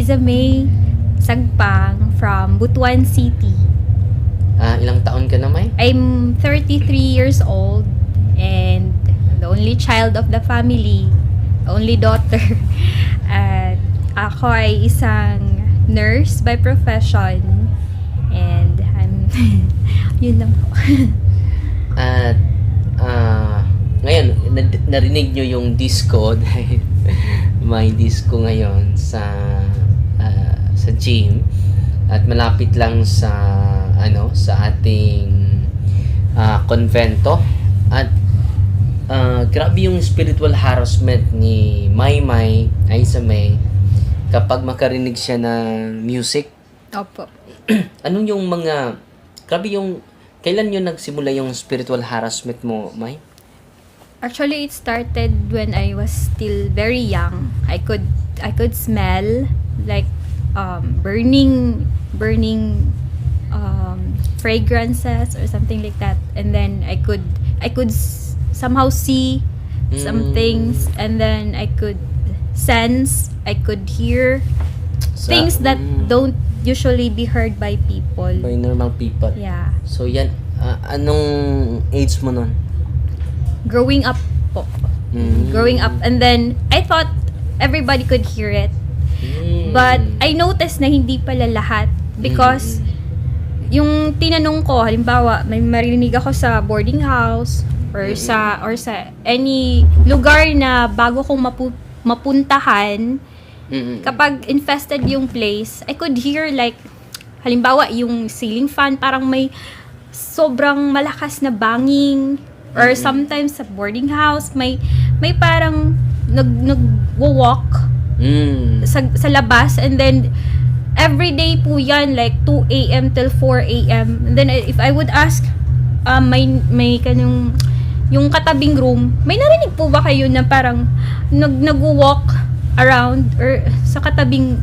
Liza May Sagpang from Butuan City. Ilang taon ka na, May? I'm 33 years old and the only child of the family, only daughter. At ako ay isang nurse by profession and I'm yun lang po. At ngayon, narinig nyo yung disco dahil may disco ngayon sa gym at malapit lang sa sa ating konvento at grabe yung spiritual harassment ni Maymay Aiza May kapag makarinig siya ng music. Opo. Anong yung mga grabe yung kailan yun nagsimula yung spiritual harassment mo, May? Actually, it started when I was still very young. I could smell like burning fragrances or something like that, and then I could somehow see some things, and then I could sense, I could hear things that don't usually be heard by people. By normal people. Yeah. So yan, anong age mo nun? Growing up po. Growing up, and then I thought everybody could hear it. But I noticed na hindi pala lahat because yung tinanong ko, halimbawa, may marinig ako sa boarding house or sa any lugar na bago kong mapuntahan, kapag infested yung place, I could hear like halimbawa yung ceiling fan parang may sobrang malakas na banging, or sometimes sa boarding house may parang nagwo-walk sa labas, and then every day po yan, like 2 a.m. till 4 a.m. And then if I would ask, may kanyung yung katabing room, may narinig po ba kayo na parang nagwo-walk around or sa katabing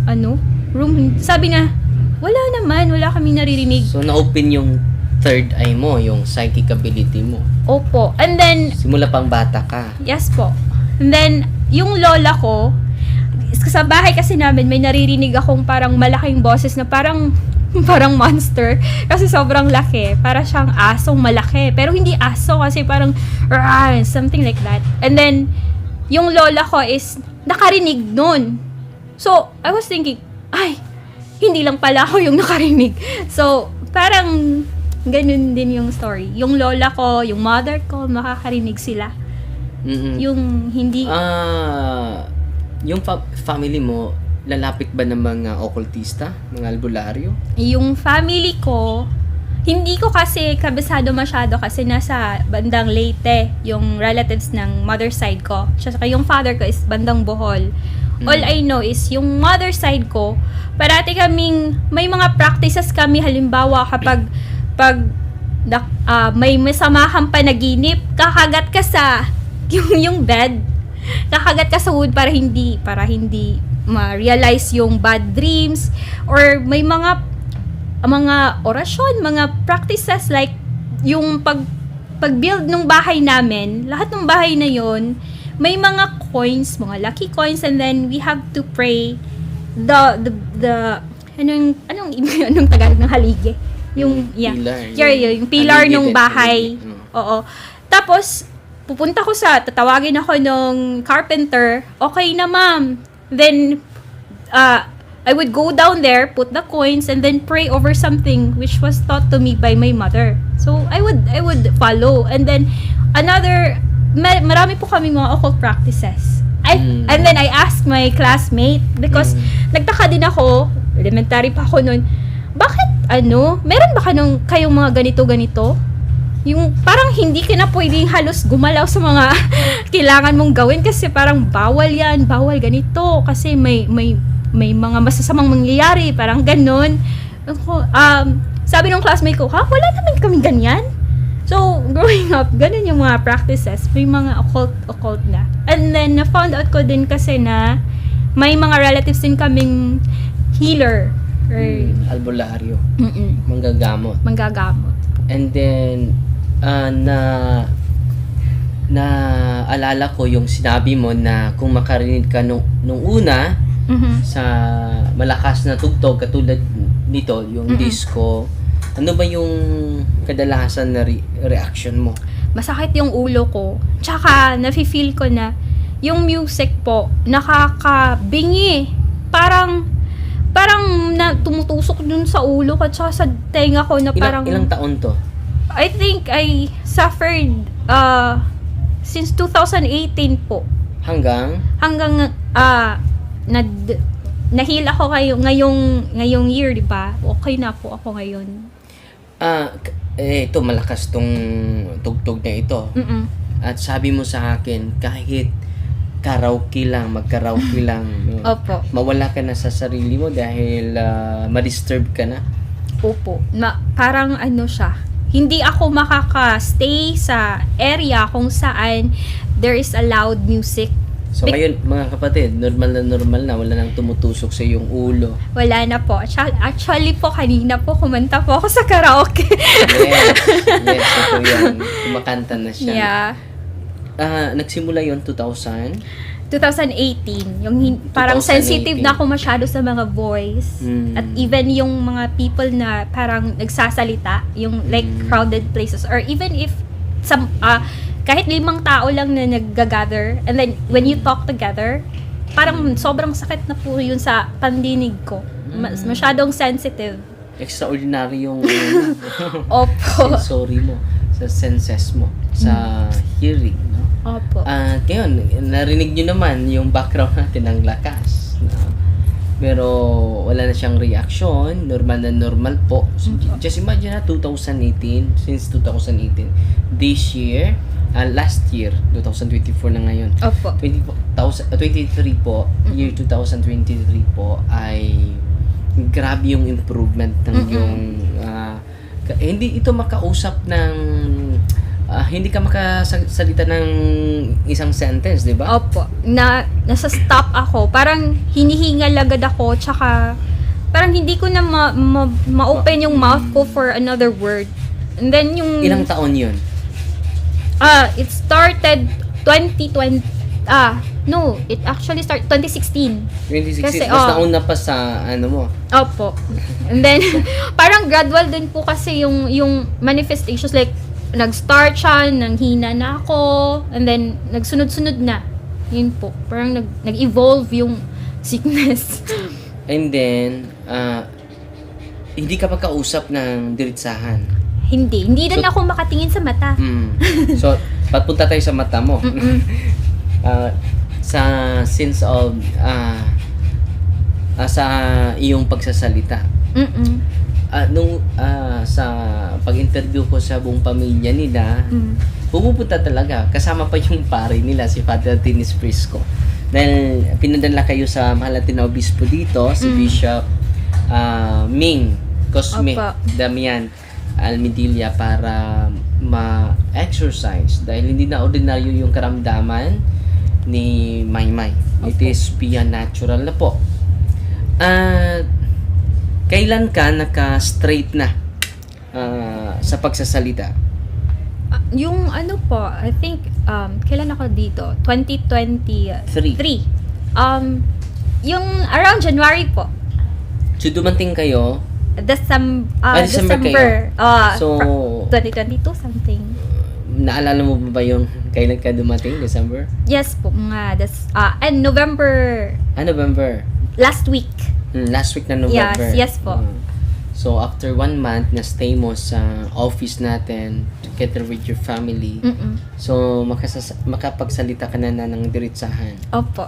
room? Sabi na, wala kami naririnig. So na-open yung third eye mo, yung psychic ability mo. Opo. And then Simula pang bata ka. yes po. And then yung lola ko, sa bahay kasi namin may naririnig akong parang malaking boses na parang monster kasi sobrang laki, para siyang asong malaki, pero hindi aso kasi parang something like that. And then yung lola ko is nakarinig nun. So I was thinking, ay, hindi lang pala ako yung nakarinig. So parang ganun din yung story. Yung lola ko, yung mother ko, makakarinig sila. Yung hindi yung family mo, lalapit ba ng mga occultista, mga albularyo? yung family ko, hindi ko kasi kabisado masyado kasi nasa bandang Leyte yung relatives ng mother side ko. Saka yung father ko is bandang Bohol. All I know is yung mother side ko, parati kaming may mga practices kami, halimbawa kapag may masamahan panaginip, kakagat ka sa yung bed, kakagat ka sa wood para hindi ma-realize yung bad dreams, or may mga orasyon, mga practices like yung pag-build ng bahay namin, lahat ng bahay na yon may mga coins, mga lucky coins, and then we have to pray the anong Tagalog ng haligi? Yung pilar ng bahay. Oo. Tapos pupunta ko tatawagin ako nung carpenter. Okay na, ma'am. Then, I would go down there, put the coins, and then pray over something which was taught to me by my mother. So, I would follow. And then, marami po kami mga occult practices. And then, I asked my classmate, because nagtaka din ako, elementary pa ako nun, bakit, meron ba kayong mga ganito-ganito? Yung parang hindi ka na pwedeng halos gumalaw sa mga kailangan mong gawin kasi parang bawal yan, bawal ganito kasi may mga masasamang mangyayari, parang ganun. Sabi ng classmate ko, wala naman kami ganyan. So, growing up, ganun yung mga practices, may mga occult na. And then, na-found out ko din kasi na may mga relatives din kaming healer. Or, albularyo. Manggagamot. And then, alala ko yung sinabi mo na kung makarinig ka nung una, Mhm. sa malakas na tugtog katulad nito, yung disco, ano ba yung kadalasan na reaction mo? Masakit yung ulo ko. Tsaka, nafe-feel ko na yung music po, nakakabingi. Parang na tumutusok dun sa ulo ko tsaka sa tenga ko na parang... Ilang taon to? I think I suffered since 2018 po. Hanggang nahil ako ngayong year, di ba? Okay na po ako ngayon. ito malakas tong tugtog na ito. Mm-mm. At sabi mo sa akin, kahit magkaraoke lang, no? Opo. Mawala ka na sa sarili mo dahil ma-disturb ka na. Opo. Parang ano siya, hindi ako makaka-stay sa area kung saan there is a loud music. So ngayon, mga kapatid, normal na, wala nang tumutusok sa iyong ulo. Wala na po. Actually po, kanina po, kumanta po ako sa karaoke. Yes, ito yan. Kumakanta na siya. Yeah. Nagsimula yon 2000? 2018. Parang 2018. sensitive na ako masyado sa mga voice. At even yung mga people na parang nagsasalita, yung like crowded places, or even if kahit 5 tao lang na nag-gather, and then when you talk together, parang sobrang sakit na po yun sa pandinig ko. Masyadong sensitive. Extraordinary yung Opo. sensory mo, sa senses mo, sa hearing, no? Opo. Ngayon, narinig nyo naman yung background natin ng lakas. No? Pero wala na siyang reaction, normal na normal po. So, just imagine na 2018, since 2018, this year, last year, 2024 na ngayon. Opo. 23 po, year 2023 po, ay grabe yung improvement ng yung hindi ito makausap ng hindi ka makasalita ng isang sentence, di ba? Opo. Nasa stop ako. Parang hinihingal agad ako. Tsaka, parang hindi ko na ma-open yung mouth ko for another word. And then yung... Ilang taon yun? It started 2020. No. It actually started 2016. 2016. Kasi, Mas nauna pa sa ano mo. Opo. And then, parang gradual din po kasi yung manifestations. Like, nag-start siya, nanghina na ako, and then, nagsunod-sunod na. Yun po. Parang nag-evolve yung sickness. And then, hindi ka pagkausap ng diritsahan. Hindi din ako makatingin sa mata. So, papunta tayo sa mata mo. Sa sense of, sa iyong pagsasalita. Sa pag-interview ko sa buong pamilya nila, pumupunta talaga. Kasama pa yung pare nila, si Father Tinis Prisco. Dahil pinadala kayo sa mahal natin na obispo dito, si Bishop Ming Cosme Damian Almedilla, para ma-exercise. Dahil hindi na ordinaryo yung karamdaman ni Maymay. It is beyond natural na po. Kailan ka naka-straight na sa pagsasalita? Yung ano po, I think, kailan ako dito? 2023. Yung around January po. So, dumating kayo, December. So, 2022 something. Naalala mo ba yung kailan ka dumating? December? Yes po, and November. November. Last week. Last week na November. Yes po. So, after 1 month na stay mo sa office natin, together with your family, so, makapagsalita ka na ng diritsahan. Opo.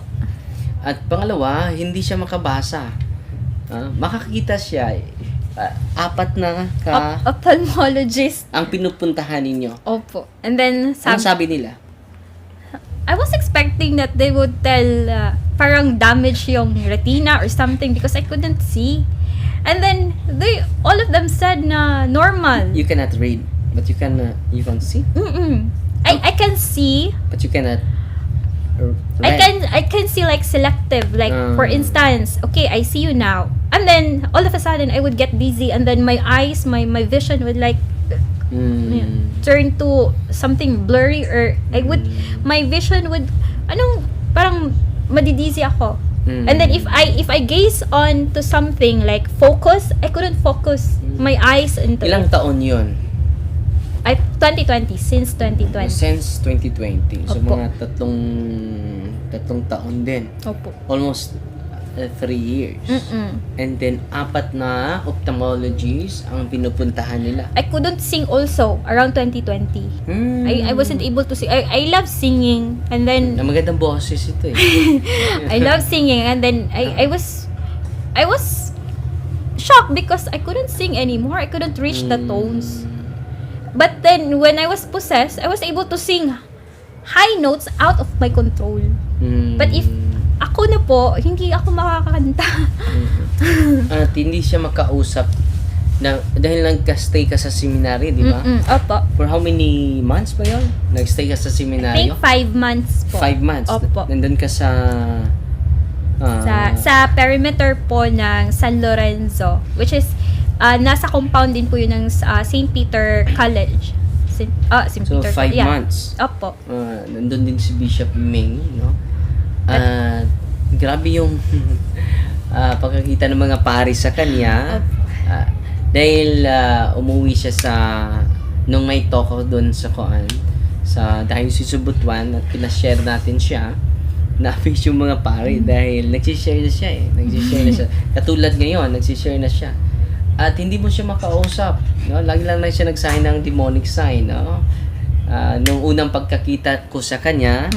At pangalawa, hindi siya makabasa. Makakita siya. 4 na Ophthalmologist. ang pinupuntahan ninyo. Opo. And then, Ano sabi nila? I was expecting that they would tell parang damage yung retina or something because I couldn't see. And then all of them said na normal. You cannot read, but you can see. I can see. But you cannot read. I can see like selective, like for instance, okay, I see you now. And then all of a sudden I would get dizzy, and then my eyes, my vision would like turn to something blurry, or my vision would parang madidizzy ako. And then if I gaze on to something like focus, I couldn't focus my eyes into Ilang it. taon yun? 2020, since 2020. Since 2020. So, Opo. mga tatlong taon din. Opo. Almost 3 years. And then, 4 na ophthalmologists ang pinupuntahan nila. I couldn't sing also around 2020. I wasn't able to sing. I love singing, and then Na magandang boses ito eh. I love singing, and then I was shocked because I couldn't sing anymore. I couldn't reach the tones. But then when I was possessed, I was able to sing high notes out of my control. But if ako na po, hindi ako makakanta. At hindi siya makausap na, dahil nag-stay ka sa seminary, di ba? Opo. For how many months ba yun? Nag-stay ka sa I seminaryo? think 5 months po. 5 months. Opo. Nandun ka sa... Sa perimeter po ng San Lorenzo, which is nasa compound din po yun ng St. Peter College. St. So, Peter. 5 Yeah. months. Opo. Nandun din si Bishop Ming, no? Grabe yung pagkakita ng mga pari sa kanya. Dahil umuwi siya nung may talk ako doon sa Diocese of Butuan at pinashare natin siya. Na-face yung mga pari dahil nagsishare na siya eh. Nagsishare na siya. Katulad ngayon, nagsishare na siya. At hindi mo siya makausap. No? Lagi lang siya nagsahin ng demonic sign. No? Nung unang pagkakita ko sa kanya,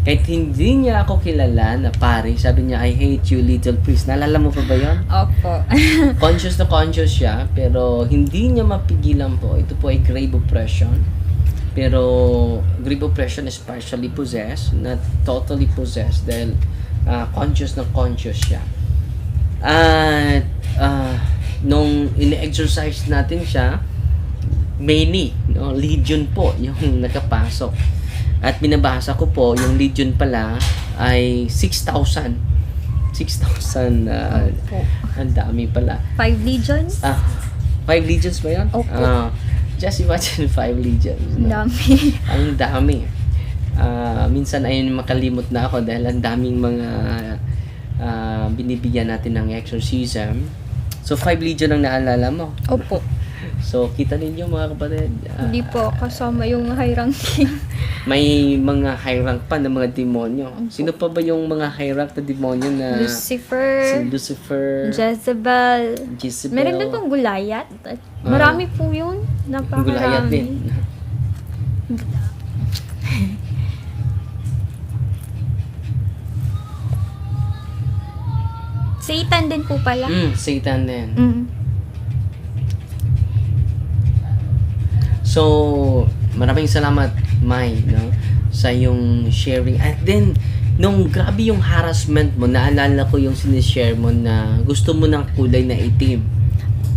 kahit hindi niya ako kilala na pari, sabi niya, I hate you, little priest. Naalala mo pa ba yun? Opo. Conscious na conscious siya, pero hindi niya mapigilan po. Ito po ay grave oppression. Pero grave oppression is partially possessed, not totally possessed, dahil conscious na conscious siya. At nung in-exercise natin siya, many, no, legion po yung nakapasok. At binabasa ko po, yung legion pala ay 6,000. 6,000, ang dami pala. 5 legions? 5 legions ba yun? Opo. Just imagine 5 legions. No? Dami. Ang dami. Minsan ayun makalimot na ako dahil ang daming mga binibigyan natin ng exorcism. So 5 legion ang naalala mo. Opo. So kita ninyo mga kapatid. Hindi po kasama yung high ranking. May mga high rank pa na mga demonyo. Sino pa ba yung mga high rank na demonyo na Lucifer, Lucifer, Jezebel. Jezebel. Meron din pong Gulayat. Marami po yun. Gulayat din. Satan din po pala. Satan din. So, maraming salamat, Mai, no, sa yung sharing. At then, nung grabe yung harassment mo, naalala ko yung sinishare mo na gusto mo ng kulay na itim.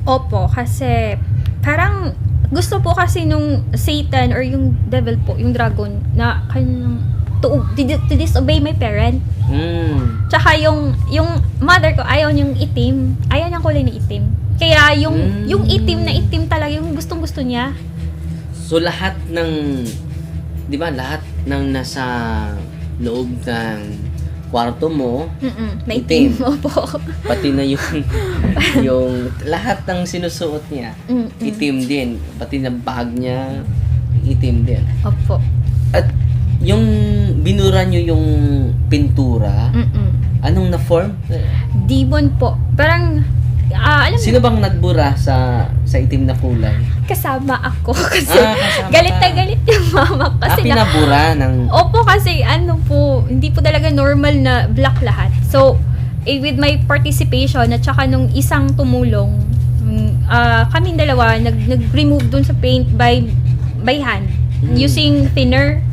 Opo, kasi parang gusto po kasi nung Satan or yung devil po, yung dragon, na kanyang to disobey my parent. Tsaka yung mother ko, ayaw niyang itim. Ayaw niyang kulay na itim. Kaya yung itim na itim talaga, yung gustong-gusto niya. So, lahat ng, di ba, lahat ng nasa loob ng kwarto mo, May itim. itim. Opo. Pati na yung lahat ng sinusuot niya, itim din. Pati na bag niya, itim din. Opo. At yung binura nyo yung pintura, anong na-form? Demon po. Parang, alam mo, Sino bang nagbura sa itim na kulay? kasama ako. Kasi Kasama galit ka. na galit yung mama ko. Kasi Pinabura ng... Opo, kasi ano po, hindi po talaga normal na black lahat. So, with my participation at saka nung isang tumulong, kaming dalawa nag-remove dun sa paint by hand using thinner.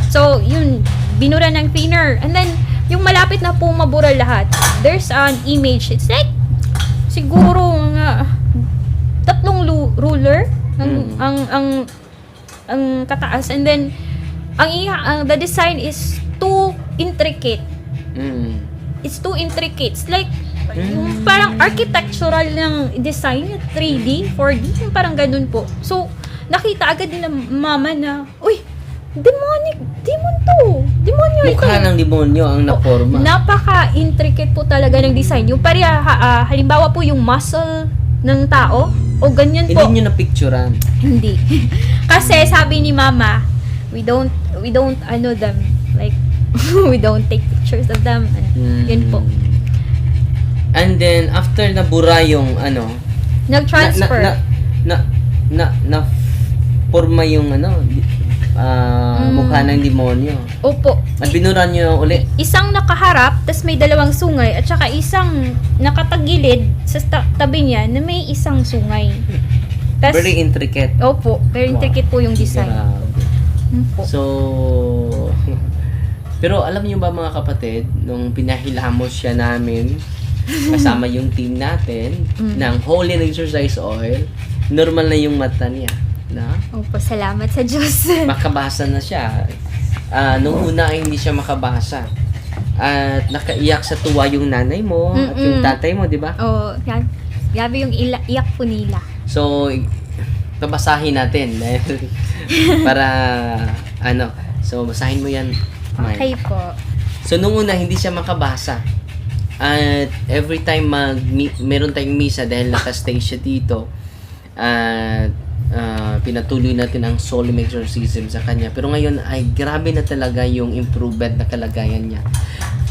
So, yun, binura ng thinner. And then, yung malapit na po mabura lahat, there's an image. It's like, siguro nga, 3 ruler ang kataas. And then, the design is too intricate. It's too intricate. It's like, yung parang architectural ng design, 3D, 4D, yung parang ganun po. So, nakita agad nila mama na, uy, Demon to. Demonyo ito. Mukha ng demonyo ang naporma. Napaka-intricate po talaga ng design. Yung halimbawa po yung muscle ng tao, o ganyan po. Hindi nyo na-picturean. Hindi. Kasi sabi ni Mama, we don't them, like, we don't take pictures of them. Yun po. And then, after nabura yung, Nag-transfer. na forma yung, mukha ng demonyo. Opo. At binura nyo ulit. Isang nakaharap, tas may dalawang sungay, at saka isang nakatagilid sa tabi niya na may isang sungay. Tas, Very intricate. opo, very intricate po yung design. Grabe. Po. So, pero alam niyo ba mga kapatid, nung pinahilamos siya namin, kasama yung team natin, ng Holy Exercise Oil, normal na yung mata niya. Na? Opo, salamat sa Diyos. Makabasa na siya. Nung una ay hindi siya makabasa. At nakaiyak sa tuwa yung nanay mo at yung tatay mo, di ba? Oh, yan. Grabe yung iyak po nila. So, babasahin natin. Para, so basahin mo yan, Mike. Okay po. So, nung una, hindi siya makabasa. At every time meron tayong misa dahil nakastay siya dito, at pinatuloy natin ang solemn exorcism sa kanya. Pero ngayon ay grabe na talaga yung improvement na kalagayan niya.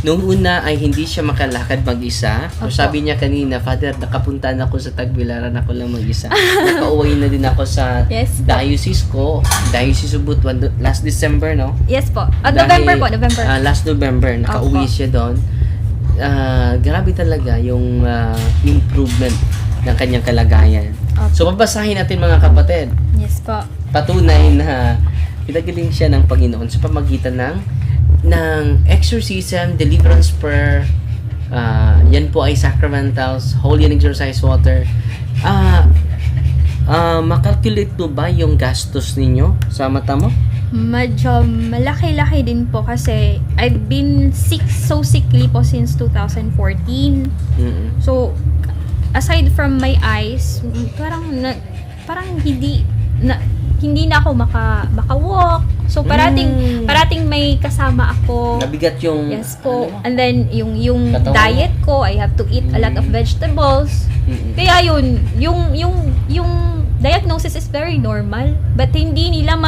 Nung una ay hindi siya makalakad mag-isa. So, sabi niya kanina, Father, nakapunta na ako sa Tagbilaran, ako lang mag-isa. Nakauwi na din ako sa Yes po. Diocese of Butuan last December, no? Yes po. Dahil, November. Last November, nakauwi siya doon. Grabe talaga yung improvement ng kanyang kalagayan. So, babasahin natin mga kapatid. Yes po. Patunay na pinagaling siya ng Panginoon sa pamagitan ng exorcism, deliverance prayer, yan po ay sacramentals, holy and exorcise water. Makalculate mo ba yung gastos ninyo sa mata mo? Medyo malaki-laki din po kasi I've been sickly po since 2014. So, aside from my eyes, parang hindi na ako maka-walk. So parating may kasama ako. Nabigat yung Yes po. And then yung Katawan. diet ko, I have to eat a lot of vegetables. Kaya yung diagnosis is very normal, but hindi nila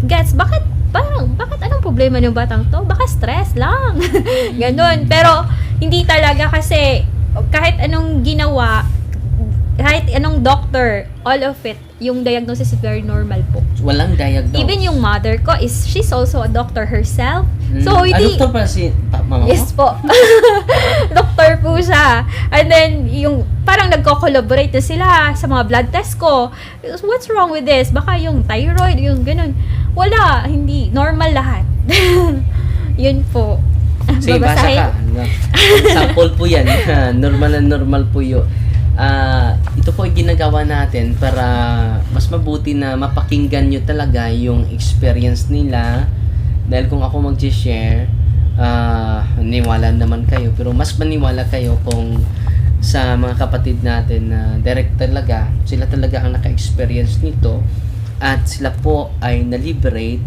gets bakit anong problema ng batang to? Baka stress lang. Ganon. Pero hindi talaga kasi kahit anong ginawa, kahit anong doctor, all of it, yung diagnosis is very normal po. Walang diagnose. Even yung mother ko she's also a doctor herself. So, hindi... Doktor pa si mama mo? Yes po. Doctor po siya. And then, yung parang nagko-collaborate na sila sa mga blood test ko. What's wrong with this? Baka yung thyroid, yung ganun. Wala, hindi. Normal lahat. Yun po. Sige, basa ka. Sample po yan. Normal po yun. Ito po ay ginagawa natin para mas mabuti na mapakinggan nyo talaga yung experience nila. Dahil kung ako mag-share, niwala naman kayo. Pero mas maniwala kayo kung sa mga kapatid natin na direct talaga, sila talaga ang naka-experience nito. At sila po ay na-liberate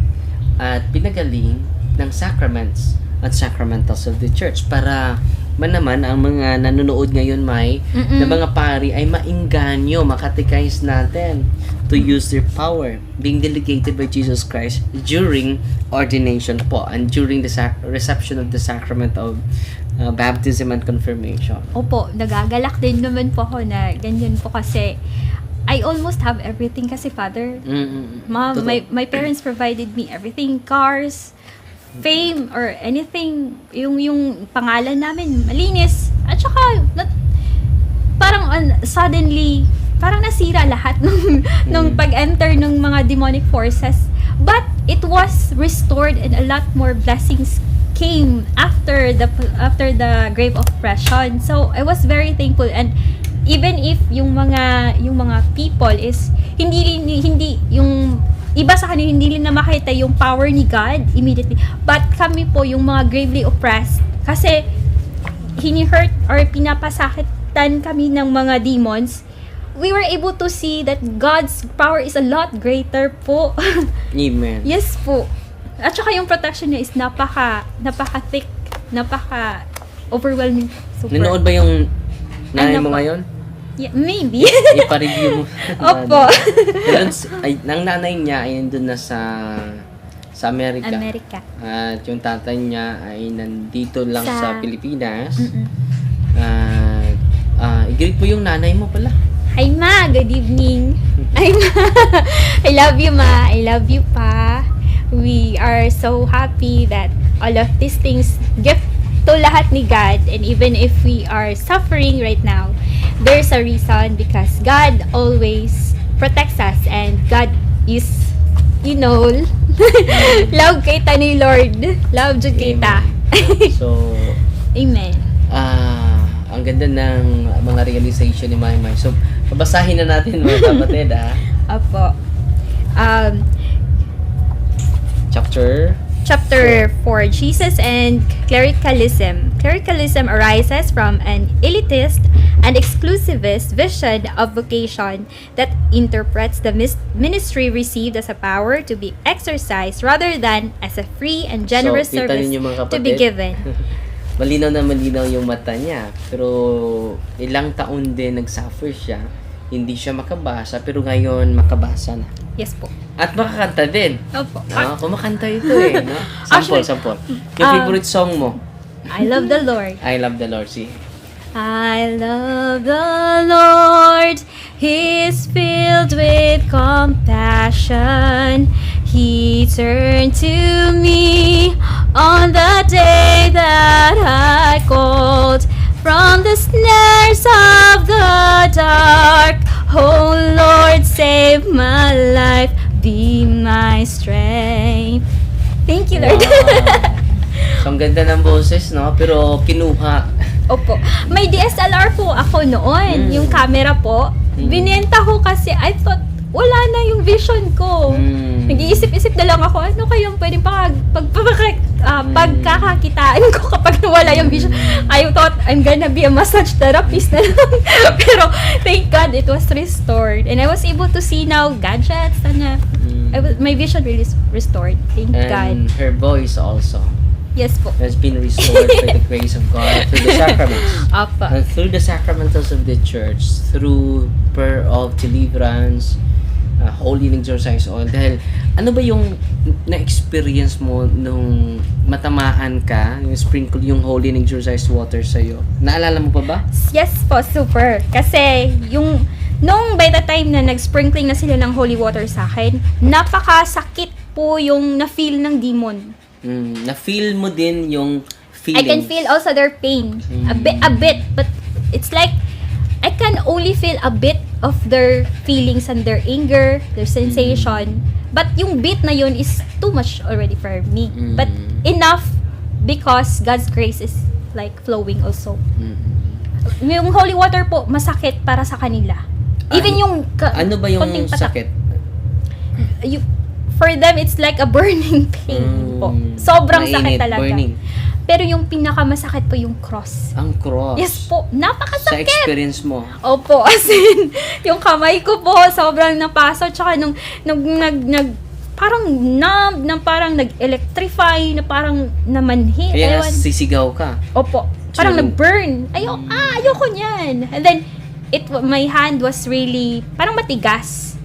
at pinagaling ng sacraments at sacramentals of the church para naman ang mga nanonood ngayon na mga pari ay maingganyo, makatikais natin to use their power being delegated by Jesus Christ during ordination po and during the reception of the sacrament of baptism and confirmation. Opo, nagagalak din naman po ako na ganyan po kasi I almost have everything kasi Father. Mom, my parents provided me everything, cars, fame or anything, yung pangalan namin malinis, at saka parang suddenly parang nasira lahat nung pag-enter ng mga demonic forces, but it was restored and a lot more blessings came after the grave of oppression. So I was very thankful, and even if yung mga people is hindi yung iba sa kanila hindi na makita yung power ni God immediately. But kami po, yung mga gravely oppressed, kasi hini-hurt or pinapasakitan kami ng mga demons, we were able to see that God's power is a lot greater po. Amen. Yes po. At saka yung protection niya is napaka-thick, overwhelming. Super. Nanood ba yung nanay Ano mo po? ngayon? Yeah, maybe. Ipa-review mo. Opo. Nang nanay niya ay nandun na sa Amerika. America. At yung tatay niya ay nandito lang sa Pilipinas. Mm-mm. I-greet po yung nanay mo pala. Hi ma, good evening. Hi ma. I love you ma. I love you pa. We are so happy that all of these things gift to lahat ni God, and even if we are suffering right now, there's a reason because God always protects us and God is, you know, love kita ni Lord. Love jud kita. So, Amen. ang ganda ng mga realization ni Maymay. So, babasahin na natin mga kapatid, Opo. Chapter 4, Jesus and Clericalism. Clericalism arises from an elitist and exclusivist vision of vocation that interprets the ministry received as a power to be exercised rather than as a free and generous So, kita service ninyo, mga to be kapatid. given. Malinaw na malinaw yung mata niya. Pero ilang taon din nagsuffer siya. Hindi siya makabasa, pero ngayon makabasa na. Yes po. At makakanta din. Opo. No? Kumakanta ito eh. No? Sample, Actually, sample. Yung favorite song mo? I love the Lord. I Love the Lord. See? I love the Lord, He is filled with compassion. He turned to me on the day that I called from the snares of the dark. Oh Lord, save my life, be my strength. Thank you, Lord. Wow. So, ang ganda ng boses, no? Pero kinuha. Opo. May DSLR po ako noon, yung camera po. Binenta ko kasi I thought wala na yung vision ko. Nag-iisip-isip na lang ako, ano kayang pwedeng pagkakakitaan ko kapag nawala yung vision. I thought I'm gonna be a massage therapist na lang. Pero thank God it was restored. And I was able to see now gadgets. My vision really restored. Thank God. And her voice also Yes po. has been restored by the grace of God through the sacraments. Apa. And through the sacramentals of the church, through prayer of deliverance, holy exorcise oil. Dahil, ano ba yung na-experience mo nung matamaan ka, yung sprinkle yung holy exorcise water sa'yo? Naalala mo pa ba? Yes po, super. Kasi, nung by the time na nag-sprinkling na sila ng holy water sa akin, napakasakit po yung na-feel ng demon. Na-feel mo din yung feeling. I can feel also their pain. A bit. But it's like, I can only feel a bit of their feelings and their anger, their sensation. But yung bit na yun is too much already for me. But enough because God's grace is like flowing also. Yung holy water po, masakit para sa kanila. Even yung ano ba yung konting patak. sakit? For them, it's like a burning pain po. Sobrang Mainit, sakit talaga. burning. Pero yung pinakamasakit po yung cross. Ang cross. Yes po, Sa napakasakit. experience mo. Opo, as in, yung kamay ko po, sobrang napaso. Tsaka parang nag-electrify, na parang namanhit. Kaya sisigaw ka. Opo, parang During- nag-burn. Ayoko niyan. And then, my hand was really, parang matigas.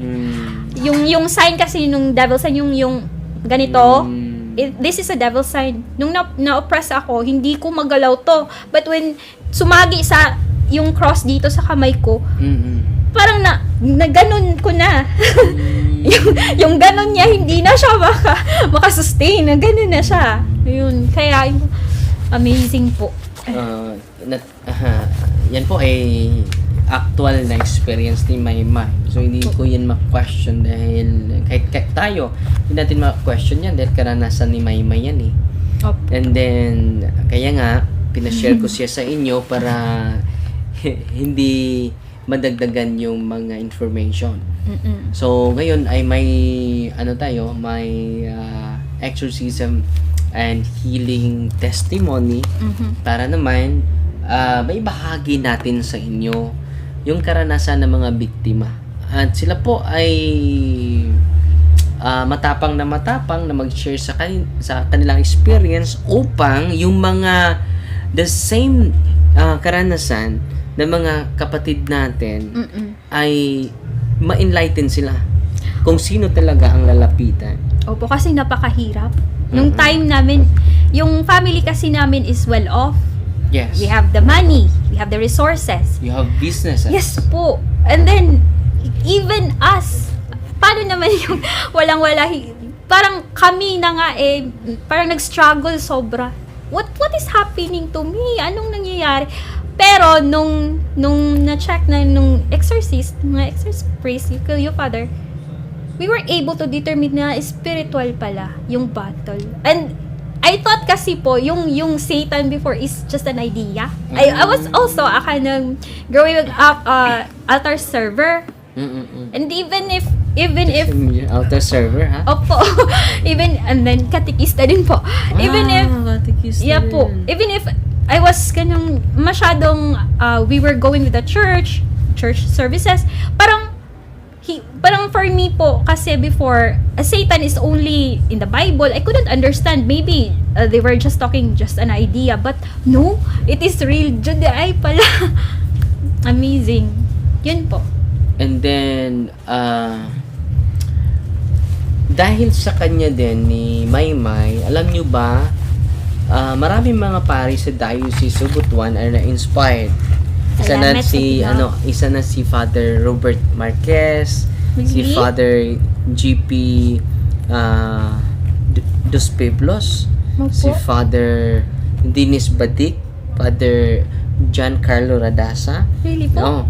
Yung sign kasi nung devil sign, yung ganito, this is a devil sign. Nung na-oppress ako, hindi ko magalaw to. But when sumagi sa yung cross dito sa kamay ko, parang na ganun ko na. yung ganun niya, hindi na siya makasustain. Na ganun na siya. Yun. Kaya, amazing po. Yan po ay actual na experience ni Maymay. So, hindi ko yan ma-question dahil kahit tayo, hindi natin ma-question yan dahil karanasan ni Maymay yan eh. Opo. And then, kaya nga, pinashare ko siya sa inyo para hindi madagdagan yung mga information. So, ngayon ay may, may exorcism and healing testimony para naman may bahagi natin sa inyo yung karanasan ng mga biktima. At sila po ay matapang na mag-share sa kanilang experience upang yung mga the same karanasan ng mga kapatid natin ay ma-enlighten sila kung sino talaga ang lalapitan. Opo, kasi napakahirap. Nung time namin, yung family kasi namin is well off. Yes. We have the money, we have the resources. You have businesses. Yes po. And then, even us, paano naman yung walang-wala, parang kami na nga parang nag-struggle sobra. What is happening to me? Anong nangyayari? Pero, nung na-check na nung exorcist priest, you kill your father, we were able to determine na spiritual pala yung battle. And, I thought kasi po, yung Satan before is just an idea. I was also a kind of growing up altar server. And even if Altar server, ha? opo, and then katikista din po. Even if I was kanang masyadong we were going with the church services, parang for me po, kasi before, Satan is only in the Bible, I couldn't understand. Maybe they were just talking just an idea, but no, it is real. Ay pala. Amazing. Yun po. And then, dahil sa kanya din ni Maymay, alam nyo ba, maraming mga pari sa Diocese of Butuan ay na-inspired. Salamat sa Isa na si Father Robert Marquez, si Father GP Dos Pueblos, si Father Dinis Badik, Father John Carlo Radasa. Really po? No.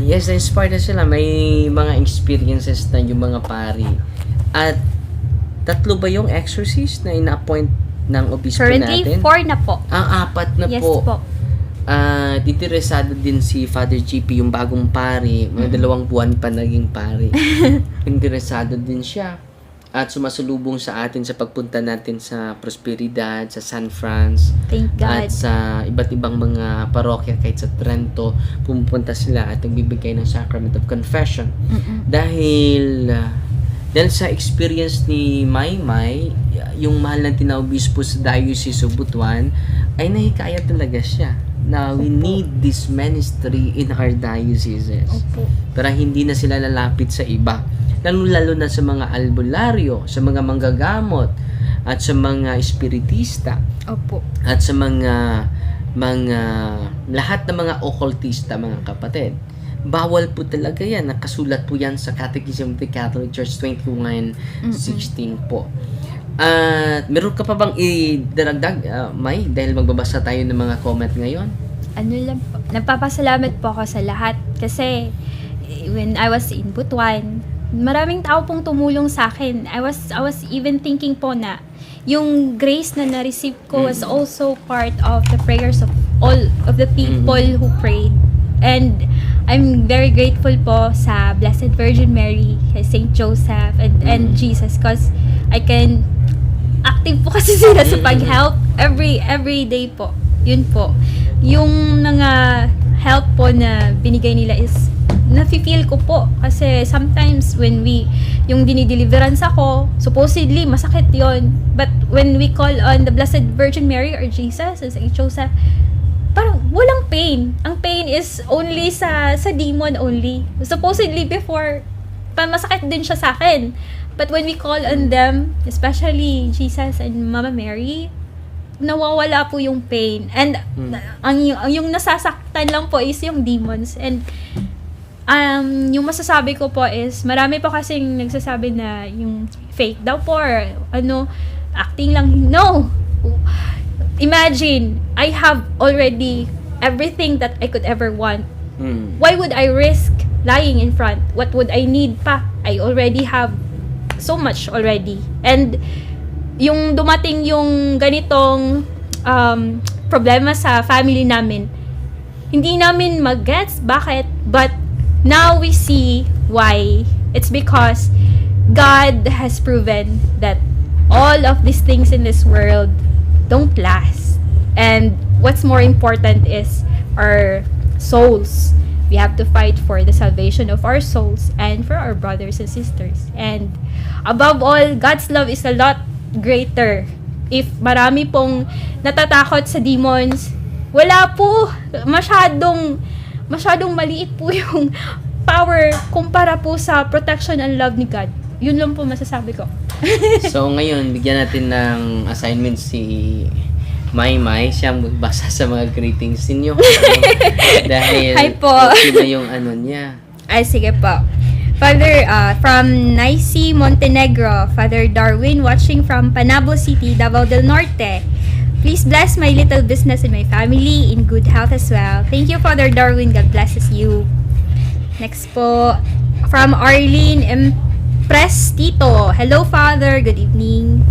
Yes, inspired na sila. May mga experiences na yung mga pari. At 3 ba yung exorcist na ina-appoint ng obispo natin? Currently, 4 na po. 4 na Yes po. po. Interesado din si Father GP, yung bagong pari. Mga 2 buwan pa naging pari. Interesado din siya. At sumasalubong sa atin sa pagpunta natin sa Prosperidad, sa San Franz. Thank God. At sa iba't ibang mga parokya, kahit sa Trento, pumupunta sila at nagbibigay ng Sacrament of Confession. Dahil sa experience ni Maymay, yung mahal na tinaobispo sa Diocese of Butuan, ay nahikaya talaga siya. Now, we need this ministry in our dioceses. Opo. Para hindi na sila lalapit sa iba. Lalo na sa mga albularyo, sa mga manggagamot, at sa mga espiritista, Opo. at sa mga lahat ng mga occultista, mga kapatid. Bawal po talaga yan. Nakasulat po yan sa Catechism of the Catholic Church 21:16 po. At meron ka pa bang idaragdag, May? Dahil magbabasa tayo ng mga comment ngayon. Ano lang po. Nagpapasalamat po ako sa lahat. Kasi, when I was in Butuan, maraming tao pong tumulong sa akin. I was even thinking po na yung grace na na-receive ko was also part of the prayers of all of the people who prayed. And I'm very grateful po sa Blessed Virgin Mary, Saint Joseph, and Jesus, because I can active po kasi sila sa pag-help every day po. Yun po. Yung mga help po na binigay nila is nafe-feel ko po. Kasi sometimes when yung dinideliverance ako, supposedly masakit yon. But when we call on the Blessed Virgin Mary or Jesus and Saint Joseph, parang walang pain. Ang pain is only sa demon only. Supposedly before, masakit din siya sa akin. But when we call on them, especially Jesus and Mama Mary, nawawala po yung pain. And yung nasasaktan lang po is yung demons. And yung masasabi ko po is, marami po kasing nagsasabi na yung fake daw po or acting lang. No! Imagine, I have already everything that I could ever want. Why would I risk lying in front? What would I need pa? I already have so much already. And yung dumating yung ganitong problema sa family namin, hindi namin mag-gets bakit, but now we see why. It's because God has proven that all of these things in this world don't last. And what's more important is our souls. We have to fight for the salvation of our souls and for our brothers and sisters. And above all, God's love is a lot greater. If marami pong natatakot sa demons, wala po, masyadong maliit po yung power kumpara po sa protection and love ni God. Yun lang po masasabi ko. So ngayon, bigyan natin ng assignment si Maymay, siya magbasa sa mga greetings ninyo. Dahil Hi po. okay na yung ano niya. Ay, sige po. Father, from Naisi, Montenegro, Father Darwin, watching from Panabo City, Davao del Norte. Please bless my little business and my family in good health as well. Thank you, Father Darwin. God blesses you. Next po, from Arlene Impress Tito. Hello, Father. Good evening.